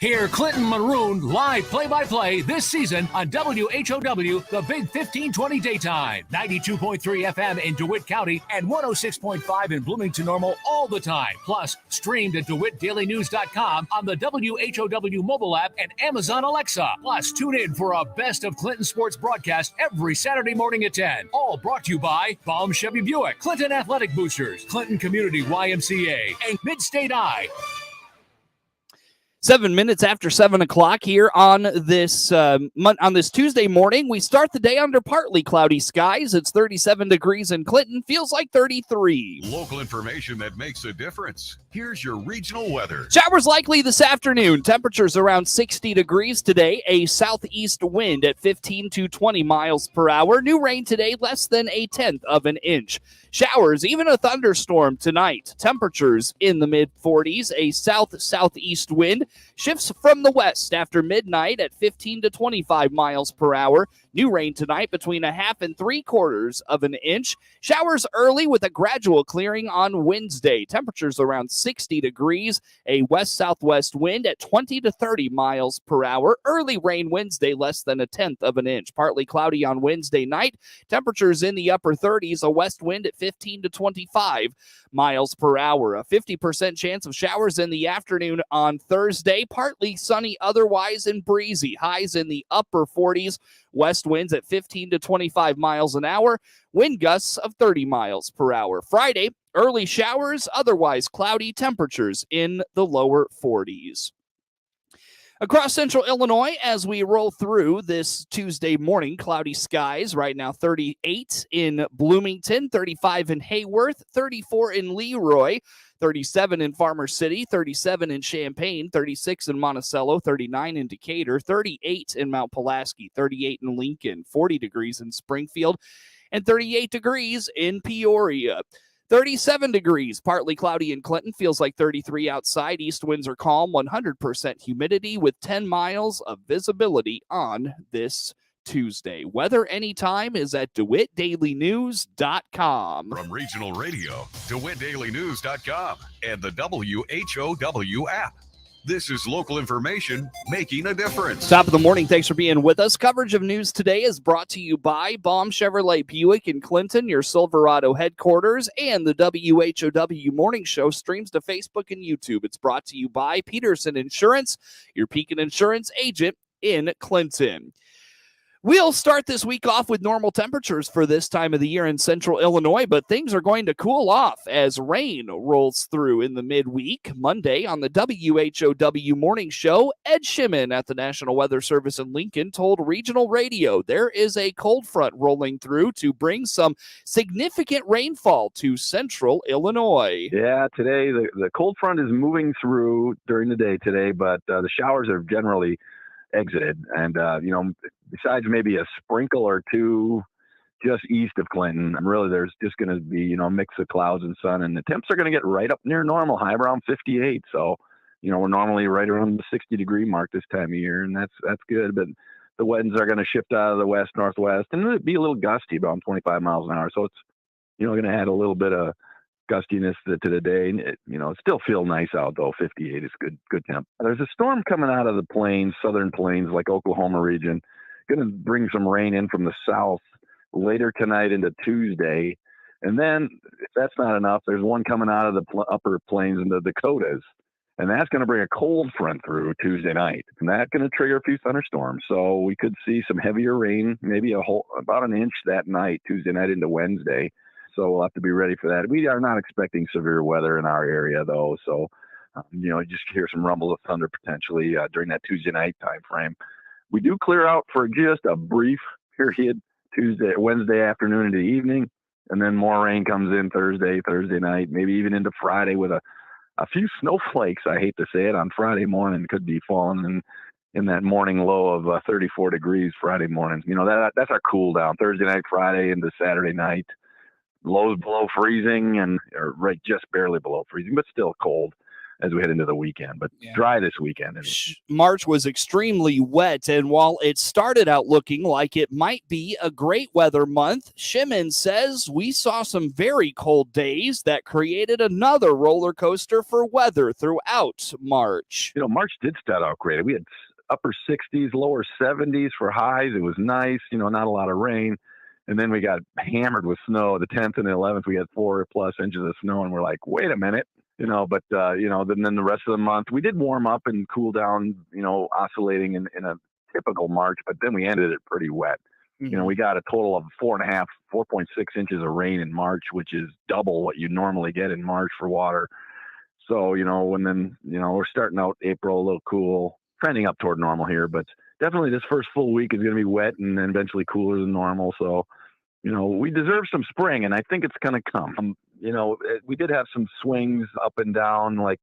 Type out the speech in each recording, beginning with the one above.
Hear Clinton Maroon live play-by-play this season on WHOW, the Big 1520 Daytime, 92.3 FM in DeWitt County and 106.5 in Bloomington Normal all the time. Plus, streamed at DeWittDailyNews.com on the WHOW mobile app and Amazon Alexa. Plus, tune in for a Best of Clinton Sports broadcast every Saturday morning at 10. All brought to you by Baum Chevy Buick, Clinton Athletic Boosters, Clinton Community YMCA, and Mid-State Eye. 7 minutes after 7 o'clock here on this Tuesday morning. We start the day under partly cloudy skies. It's 37 degrees in Clinton. Feels like 33. Local information that makes a difference. Here's your regional weather. Showers likely this afternoon. Temperatures around 60 degrees today. A southeast wind at 15 to 20 miles per hour. New rain today, less than 1/10 of an inch. Showers, even a thunderstorm tonight. Temperatures in the mid-40s. A south-southeast wind shifts from the west after midnight at 15 to 25 miles per hour. New rain tonight between 1/2 and 3/4 of an inch. Showers early with a gradual clearing on Wednesday. Temperatures around 60 degrees. A west-southwest wind at 20 to 30 miles per hour. Early rain Wednesday, less than 1/10 of an inch. Partly cloudy on Wednesday night. Temperatures in the upper 30s. A west wind at 15 to 25 miles per hour. A 50% chance of showers in the afternoon on Thursday. Partly sunny otherwise and breezy. Highs in the upper 40s. West winds at 15 to 25 miles an hour. Wind gusts of 30 miles per hour. Friday, early showers, otherwise cloudy. Temperatures in the lower 40s. Across central Illinois, as we roll through this Tuesday morning, cloudy skies. Right now, 38 in Bloomington, 35 in Hayworth, 34 in Leroy, 37 in Farmer City, 37 in Champaign, 36 in Monticello, 39 in Decatur, 38 in Mount Pulaski, 38 in Lincoln, 40 degrees in Springfield, and 38 degrees in Peoria. 37 degrees, partly cloudy in Clinton, feels like 33 outside. East winds are calm, 100% humidity with 10 miles of visibility on this Tuesday. Weather anytime is at DeWittDailyNews.com. From regional radio, DeWittDailyNews.com and the WHOW app. This is local information making a difference. Top of the morning. Thanks for being with us. Coverage of news today is brought to you by Baum Chevrolet Buick in Clinton, your Silverado headquarters, and the WHOW Morning Show streams to Facebook and YouTube. It's brought to you by Peterson Insurance, your Pekin Insurance agent in Clinton. We'll start this week off with normal temperatures for this time of the year in central Illinois, but things are going to cool off as rain rolls through in the midweek. Monday on the WHOW Morning Show, Ed Shimon at the National Weather Service in Lincoln told regional radio there is a cold front rolling through to bring some significant rainfall to central Illinois. Yeah, today the cold front is moving through during the day today, but the showers are generally exited. And, besides maybe a sprinkle or two just east of Clinton, really there's just going to be, a mix of clouds and sun. And the temps are going to get right up near normal, high around 58. So, we're normally right around the 60-degree mark this time of year, and that's good. But the winds are going to shift out of the west, northwest, and it'll be a little gusty, about 25 miles an hour. So it's, going to add a little bit of gustiness to the day. It still feel nice out though. 58 is good temp. There's a storm coming out of the plains, southern plains, like Oklahoma region, going to bring some rain in from the south later tonight into Tuesday. And then if that's not enough, there's one coming out of the upper plains in the Dakotas, and that's going to bring a cold front through Tuesday night, and that's going to trigger a few thunderstorms. So we could see some heavier rain, maybe about an inch that night, Tuesday night into Wednesday. So we'll have to be ready for that. We are not expecting severe weather in our area, though. So, just hear some rumble of thunder potentially during that Tuesday night time frame. We do clear out for just a brief period, Wednesday afternoon into the evening, and then more rain comes in Thursday night, maybe even into Friday with a few snowflakes, I hate to say it, on Friday morning could be falling in that morning low of 34 degrees Friday morning. That's our cool down. Thursday night, Friday into Saturday night. Lows below freezing or right just barely below freezing, but still cold. as we head into the weekend. But dry this weekend. March was extremely wet, and while it started out looking like it might be a great weather month, Shimon says we saw some very cold days that created another roller coaster for weather throughout March. March did start out great. We had upper 60s, lower 70s for highs. It was nice, not a lot of rain. And then we got hammered with snow. The 10th and the 11th, we had 4+ inches of snow, and we're like, wait a minute. But then the rest of the month, we did warm up and cool down, oscillating in a typical March, but then we ended it pretty wet. Mm-hmm. We got a total of 4.6 inches of rain in March, which is double what you normally get in March for water. So, we're starting out April a little cool, trending up toward normal here, but definitely this first full week is going to be wet and then eventually cooler than normal. So, we deserve some spring, and I think it's going to come. We did have some swings up and down. Like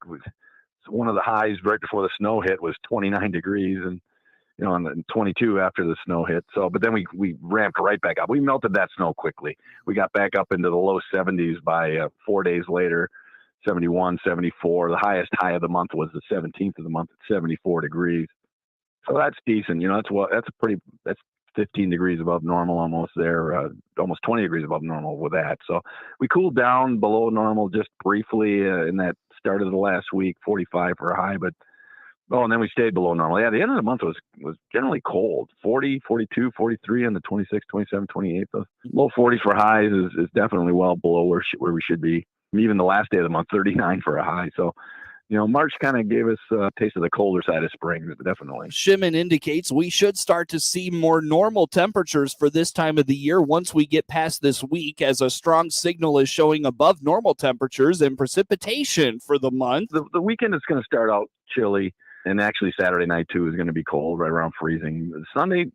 one of the highs right before the snow hit was 29 degrees, and and 22 after the snow hit. So, but then we ramped right back up. We melted that snow quickly. We got back up into the low 70s by 4 days later, 71, 74. The highest high of the month was the 17th of the month at 74 degrees. So that's decent. That's 15 degrees above normal, almost there, almost 20 degrees above normal with that. So we cooled down below normal just briefly in that start of the last week, 45 for a high, and then we stayed below normal. Yeah, the end of the month was generally cold, 40, 42, 43 on the 26, 27, 28. The low 40s for highs is definitely well below where we should be. Even the last day of the month, 39 for a high. So, March kind of gave us a taste of the colder side of spring, definitely. Shimon indicates we should start to see more normal temperatures for this time of the year once we get past this week, as a strong signal is showing above normal temperatures and precipitation for the month. The weekend is going to start out chilly, and actually Saturday night, too, is going to be cold, right around freezing. Sunday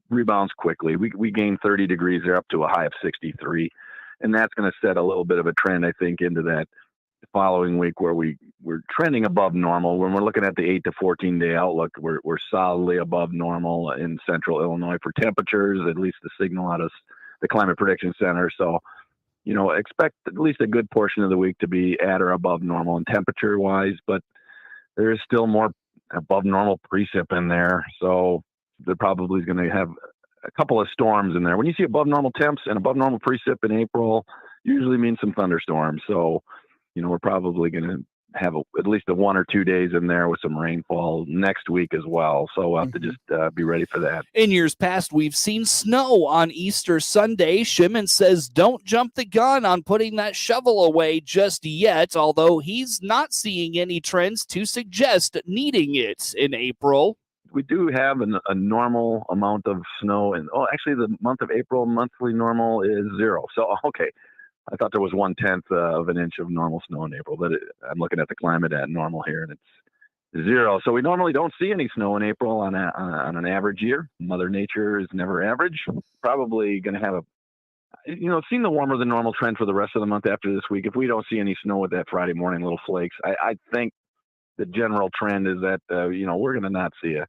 rebounds quickly. We gained 30 degrees there up to a high of 63, and that's going to set a little bit of a trend, I think, into that following week where we're trending above normal. When we're looking at the 8 to 14 day outlook, we're solidly above normal in central Illinois for temperatures, at least the signal out of the Climate Prediction Center. So, expect at least a good portion of the week to be at or above normal in temperature wise, but there is still more above normal precip in there. So they're probably going to have a couple of storms in there. When you see above normal temps and above normal precip in April, usually means some thunderstorms. So, we're probably going to have at least 1 or 2 days in there with some rainfall next week as well. So we'll have to just be ready for that. In years past, we've seen snow on Easter Sunday. Shimon says don't jump the gun on putting that shovel away just yet, although he's not seeing any trends to suggest needing it in April. We do have a normal amount of snow, and actually the month of April, monthly normal is 0. So, okay. I thought there was 1/10 of an inch of normal snow in April, but I'm looking at the climate at normal here, and it's 0. So we normally don't see any snow in April on an average year. Mother Nature is never average. Probably going to have seen the warmer than normal trend for the rest of the month after this week. If we don't see any snow with that Friday morning little flakes, I think the general trend is that we're going to not see a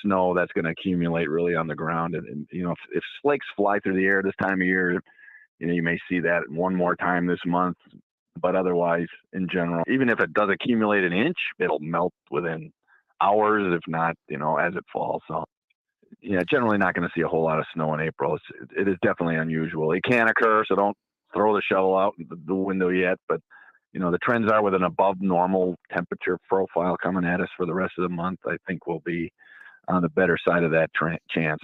snow that's going to accumulate really on the ground, and if flakes fly through the air this time of year, you may see that one more time this month, but otherwise, in general, even if it does accumulate an inch, it'll melt within hours, if not, as it falls. So, generally not going to see a whole lot of snow in April. It is definitely unusual. It can occur, so don't throw the shovel out the window yet. But, the trends are with an above normal temperature profile coming at us for the rest of the month. I think we'll be on the better side of that chance.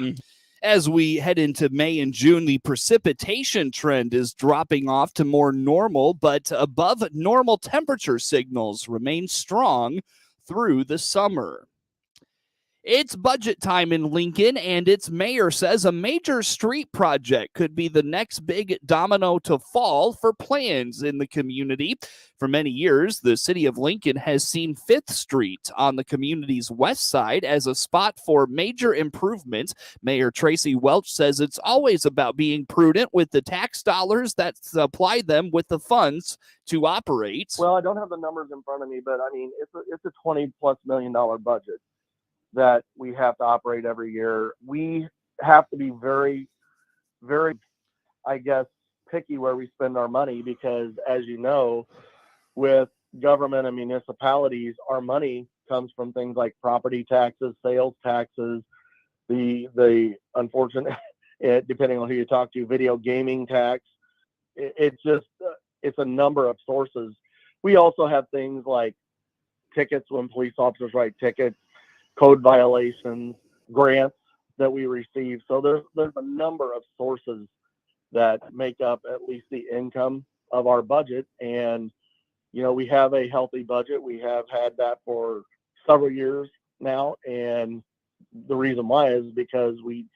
As we head into May and June, the precipitation trend is dropping off to more normal, but above normal temperature signals remain strong through the summer. It's budget time in Lincoln, and its mayor says a major street project could be the next big domino to fall for plans in the community. For many years, the city of Lincoln has seen 5th Street on the community's west side as a spot for major improvements. Mayor Tracy Welch says it's always about being prudent with the tax dollars that supply them with the funds to operate. Well, I don't have the numbers in front of me, but it's a $20+ million budget that we have to operate every year. We have to be very, very, picky where we spend our money, because as you know, with government and municipalities, our money comes from things like property taxes, sales taxes, the unfortunate, depending on who you talk to, video gaming tax. It's just, it's a number of sources. We also have things like tickets when police officers write tickets, code violations, grants that we receive. So there's a number of sources that make up at least the income of our budget. And, you know, we have a healthy budget. We have had that for several years now. And the reason why is because we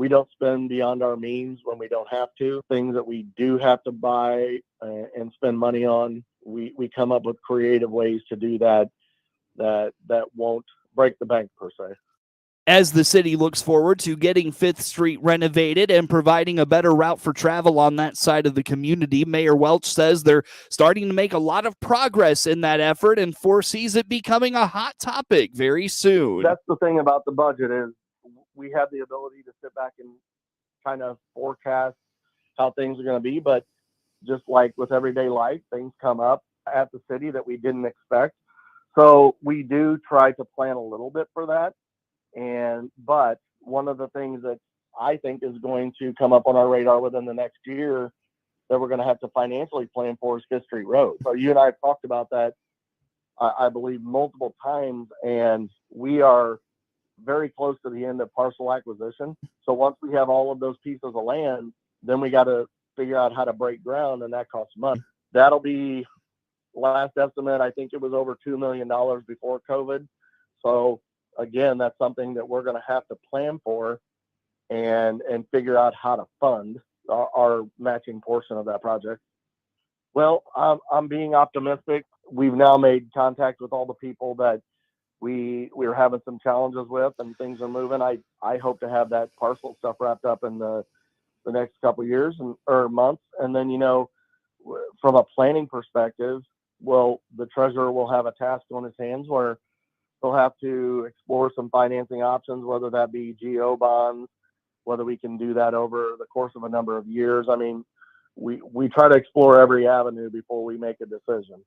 don't spend beyond our means when we don't have to. Things that we do have to buy and spend money on, we come up with creative ways to do that won't break the bank per se. As the city looks forward to getting 5th Street renovated and providing a better route for travel on that side of the community, Mayor Welch says they're starting to make a lot of progress in that effort and foresees it becoming a hot topic very soon. That's the thing about the budget is we have the ability to sit back and kind of forecast how things are going to be. But just like with everyday life, things come up at the city that we didn't expect. So we do try to plan a little bit for that. But one of the things that I think is going to come up on our radar within the next year that we're going to have to financially plan for is 5th Street Road. So you and I have talked about that, I believe, multiple times, and we are very close to the end of parcel acquisition. So once we have all of those pieces of land, then we got to figure out how to break ground, and that costs money. That'll be, last estimate, I think it was over $2 million before COVID. So again, that's something that we're going to have to plan for and figure out how to fund our matching portion of that project. Well, I'm being optimistic. We've now made contact with all the people that we were having some challenges with, and things are moving. I hope to have that parcel stuff wrapped up in the next couple of years or months. And then, you know, from a planning perspective, well, the treasurer will have a task on his hands where they'll have to explore some financing options, whether that be GO bonds, whether we can do that over the course of a number of years. I mean, we try to explore every avenue before we make a decision.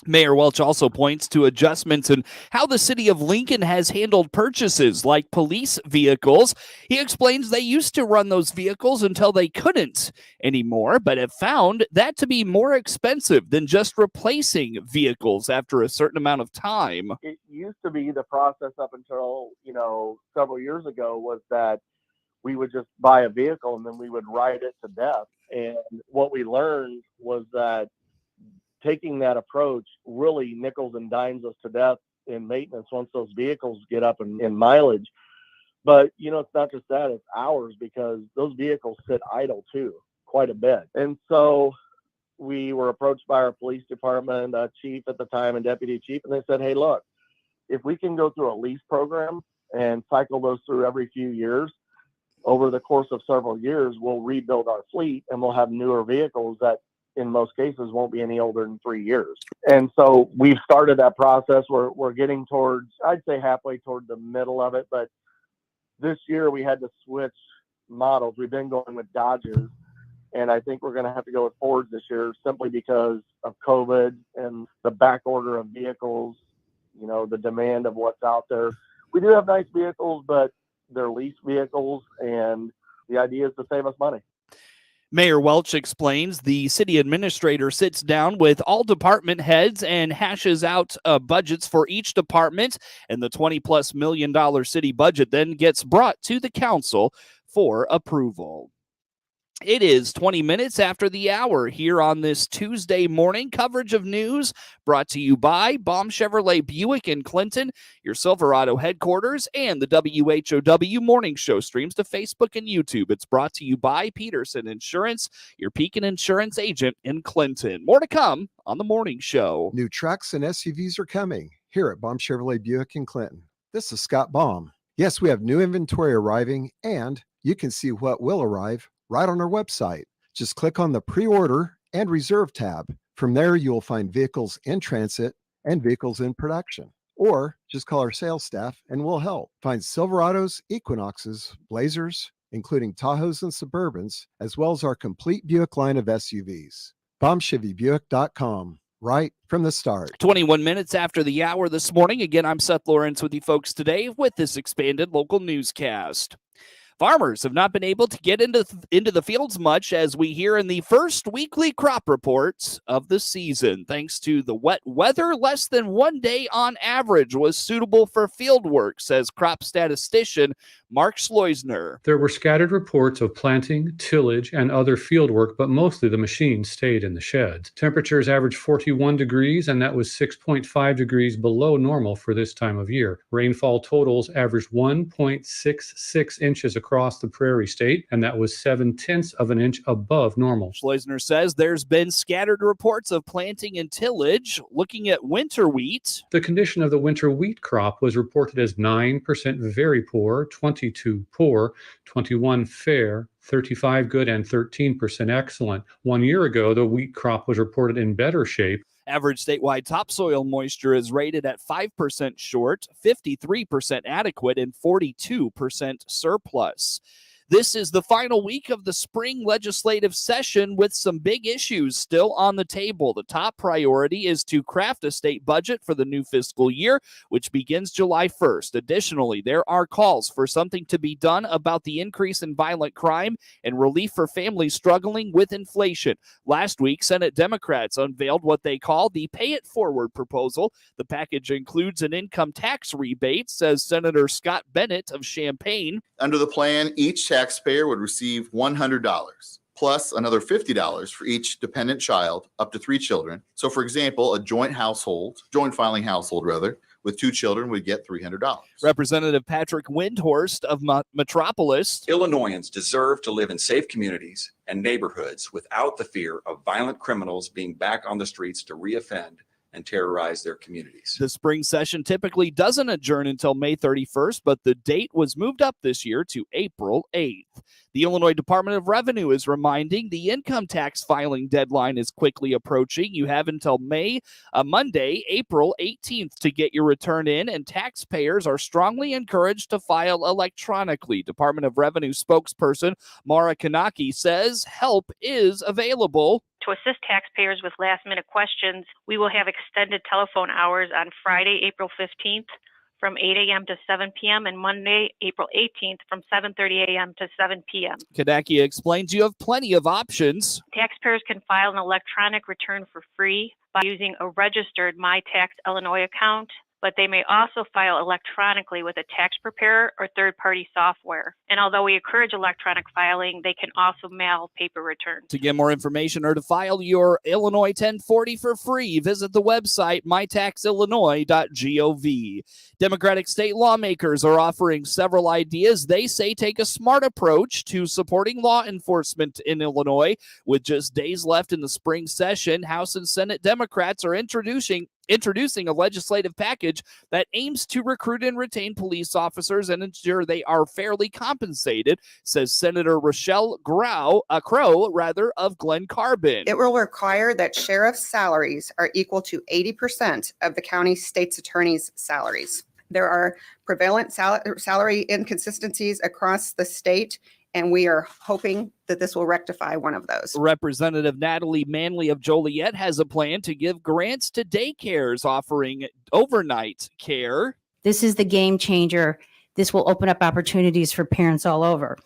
Mayor Welch also points to adjustments in how the city of Lincoln has handled purchases like police vehicles. He explains they used to run those vehicles until they couldn't anymore, but have found that to be more expensive than just replacing vehicles after a certain amount of time. It used to be the process up until, you know, several years ago was that we would just buy a vehicle and then we would ride it to death. And what we learned was that taking that approach really nickels and dimes us to death in maintenance once those vehicles get up in mileage. But, you know, it's not just that, it's hours, because those vehicles sit idle too, quite a bit. And so we were approached by our police department chief at the time and deputy chief, and they said, hey, look, if we can go through a lease program and cycle those through every few years, over the course of several years, we'll rebuild our fleet and we'll have newer vehicles that in most cases won't be any older than 3 years. And so we've started that process. We're getting towards, I'd say halfway toward the middle of it, but this year we had to switch models. We've been going with Dodges, and I think we're going to have to go with Fords this year simply because of COVID and the back order of vehicles, you know, the demand of what's out there. We do have nice vehicles, but they're lease vehicles, and the idea is to save us money. Mayor Welch explains the city administrator sits down with all department heads and hashes out budgets for each department, and the $20+ million city budget then gets brought to the council for approval. It is 20 minutes after the hour here on this Tuesday morning. Coverage of news brought to you by Baum Chevrolet Buick in Clinton, your Silverado headquarters, and the WHOW Morning Show streams to Facebook and YouTube. It's brought to you by Peterson Insurance, your Pekin Insurance agent in Clinton. More to come on the Morning Show. New trucks and SUVs are coming here at Baum Chevrolet Buick in Clinton. This is Scott Baum. Yes, we have new inventory arriving, and you can see what will arrive right on our website. Just click on the pre-order and reserve tab. From there, you will find vehicles in transit and vehicles in production. Or just call our sales staff and we'll help. Find Silverados, Equinoxes, Blazers, including Tahoes and Suburbans, as well as our complete Buick line of SUVs. BaumChevyBuick.com. right from the start. 21 minutes after the hour this morning. Again, I'm Seth Lawrence with you folks today with this expanded local newscast. Farmers have not been able to get into the fields much, as we hear in the first weekly crop reports of the season. Thanks to the wet weather, less than 1 day on average was suitable for field work, says crop statistician Mark Schleusner. There were scattered reports of planting, tillage, and other field work, but mostly the machines stayed in the sheds. Temperatures averaged 41 degrees, and that was 6.5 degrees below normal for this time of year. Rainfall totals averaged 1.66 inches across the Prairie State, and that was 0.7 of an inch above normal. Schleusner says there's been scattered reports of planting and tillage. Looking at winter wheat, the condition of the winter wheat crop was reported as 9% very poor, 22 poor, 21 fair, 35 good, and 13% excellent. 1 year ago, the wheat crop was reported in better shape. average statewide topsoil moisture is rated at 5% short, 53% adequate, and 42% surplus. This is the final week of the spring legislative session with some big issues still on the table. The top priority is to craft a state budget for the new fiscal year, which begins July 1st. Additionally, there are calls for something to be done about the increase in violent crime and relief for families struggling with inflation. Last week, Senate Democrats unveiled what they call the Pay It Forward proposal. The package includes an income tax rebate, says Senator Scott Bennett of Champaign. Under the plan, each taxpayer would receive $100 plus another $50 for each dependent child, up to 3 children. So, for example, a joint filing household, with 2 children would get $300. Representative Patrick Windhorst of Metropolis. Illinoisans deserve to live in safe communities and neighborhoods without the fear of violent criminals being back on the streets to reoffend and terrorize their communities. The spring session typically doesn't adjourn until May 31st, but the date was moved up this year to April 8th. The Illinois Department of Revenue is reminding the income tax filing deadline is quickly approaching. You have until Monday, April 18th to get your return in, and taxpayers are strongly encouraged to file electronically. Department of Revenue spokesperson Mara Kanaki says help is available. To assist taxpayers with last-minute questions, we will have extended telephone hours on Friday, April 15th from 8 a.m. to 7 p.m. and Monday, April 18th from 7:30 a.m. to 7 p.m. Kanaki explains you have plenty of options. Taxpayers can file an electronic return for free by using a registered My Tax Illinois account, but they may also file electronically with a tax preparer or third-party software. And although we encourage electronic filing, they can also mail paper returns. To get more information or to file your Illinois 1040 for free, visit the website mytaxillinois.gov. Democratic state lawmakers are offering several ideas they say take a smart approach to supporting law enforcement in Illinois. With just days left in the spring session, House and Senate Democrats are introducing a legislative package that aims to recruit and retain police officers and ensure they are fairly compensated, says Senator Rochelle Crow of Glen Carbon. It will require that sheriff's salaries are equal to 80% of the county state's attorney's salaries. There are prevalent salary inconsistencies across the state, and we are hoping that this will rectify one of those. Representative Natalie Manley of Joliet has a plan to give grants to daycares offering overnight care. This is the game changer. This will open up opportunities for parents all over.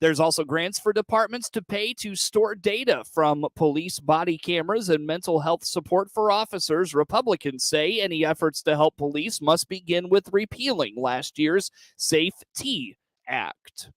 There's also grants for departments to pay to store data from police body cameras and mental health support for officers. Republicans say any efforts to help police must begin with repealing last year's Safe T Act.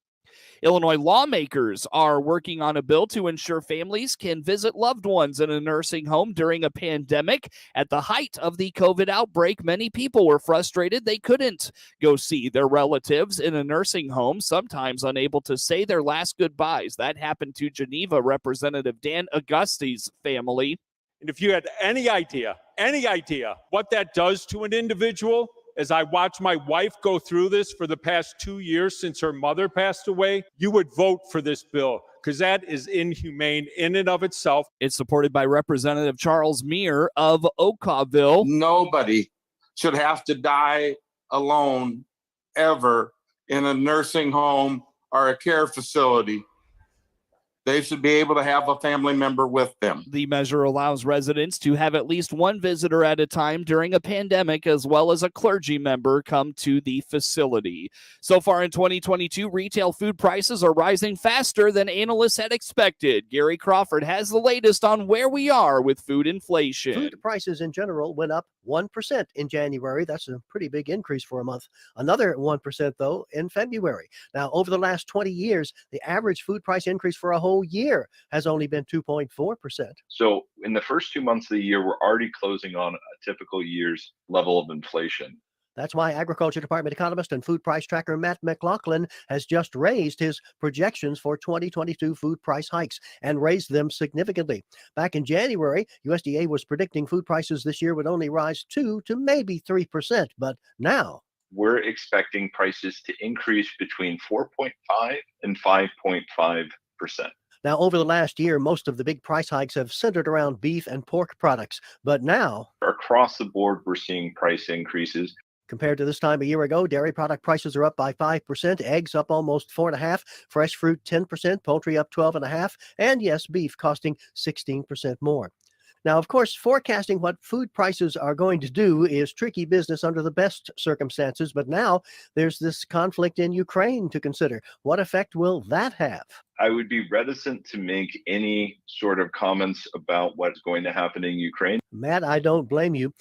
Illinois lawmakers are working on a bill to ensure families can visit loved ones in a nursing home during a pandemic. At the height of the COVID outbreak, many people were frustrated they couldn't go see their relatives in a nursing home, sometimes unable to say their last goodbyes. That happened to Geneva Representative Dan Augusti's family. And if you had any idea what that does to an individual, as I watched my wife go through this for the past 2 years since her mother passed away, you would vote for this bill, because that is inhumane in and of itself. It's supported by Representative Charles Meir of Okawville. Nobody should have to die alone ever in a nursing home or a care facility. they should be able to have a family member with them. The measure allows residents to have at least one visitor at a time during a pandemic, as well as a clergy member come to the facility. So far in 2022, retail food prices are rising faster than analysts had expected. Gary Crawford has the latest on where we are with food inflation. Food prices in general went up 1% in January. That's a pretty big increase for a month. Another 1%, though, in February. Now, over the last 20 years, the average food price increase for a whole year has only been 2.4%. So in the first 2 months of the year, we're already closing on a typical year's level of inflation. That's why Agriculture Department economist and food price tracker Matt McLaughlin has just raised his projections for 2022 food price hikes and raised them significantly. Back in January, USDA was predicting food prices this year would only rise 2 to maybe 3%, but now we're expecting prices to increase between 4.5 and 5.5%. Now, over the last year, most of the big price hikes have centered around beef and pork products, but now across the board, we're seeing price increases. Compared to this time a year ago, dairy product prices are up by 5%, eggs up almost 4.5%, fresh fruit 10%, poultry up 12.5%, and yes, beef costing 16% more. Now, of course, forecasting what food prices are going to do is tricky business under the best circumstances, but now there's this conflict in Ukraine to consider. What effect will that have? I would be reticent to make any sort of comments about what's going to happen in Ukraine. Matt, I don't blame you.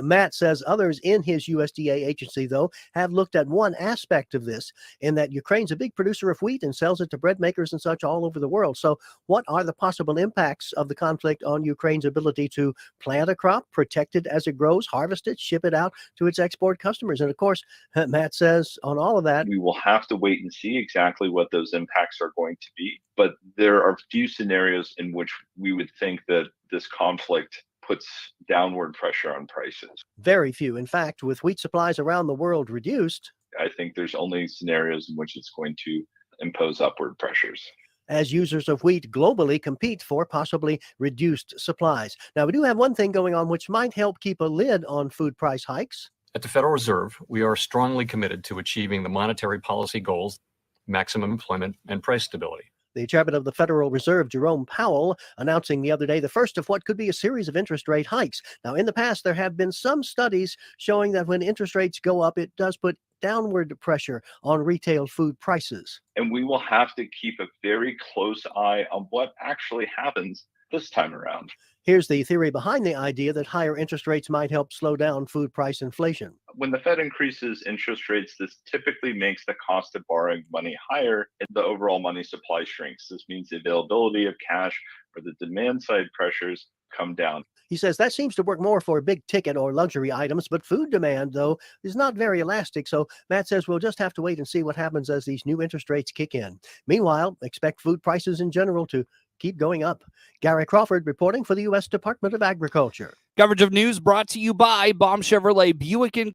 Matt says others in his USDA agency, though, have looked at one aspect of this, in that Ukraine's a big producer of wheat and sells it to bread makers and such all over the world. So what are the possible impacts of the conflict on Ukraine's ability to plant a crop, protect it as it grows, harvest it, ship it out to its export customers? And of course, Matt says on all of that, we will have to wait and see exactly what those impacts are going to be. But there are few scenarios in which we would think that this conflict puts downward pressure on prices. Very few. In fact, with wheat supplies around the world reduced, I think there's only scenarios in which it's going to impose upward pressures as users of wheat globally compete for possibly reduced supplies. Now, we do have one thing going on which might help keep a lid on food price hikes. At the Federal Reserve, we are strongly committed to achieving the monetary policy goals, maximum employment, and price stability. The chairman of the Federal Reserve, Jerome Powell, announcing the other day the first of what could be a series of interest rate hikes. Now, in the past, there have been some studies showing that when interest rates go up, it does put downward pressure on retail food prices. And we will have to keep a very close eye on what actually happens this time around. Here's the theory behind the idea that higher interest rates might help slow down food price inflation. When the Fed increases interest rates, this typically makes the cost of borrowing money higher and the overall money supply shrinks. This means the availability of cash or the demand side pressures come down. He says that seems to work more for big ticket or luxury items, but food demand, though, is not very elastic. So Matt says we'll just have to wait and see what happens as these new interest rates kick in. Meanwhile, expect food prices in general to keep going up. Gary Crawford reporting for the U.S. Department of Agriculture. Coverage of news brought to you by Baum Chevrolet Buick and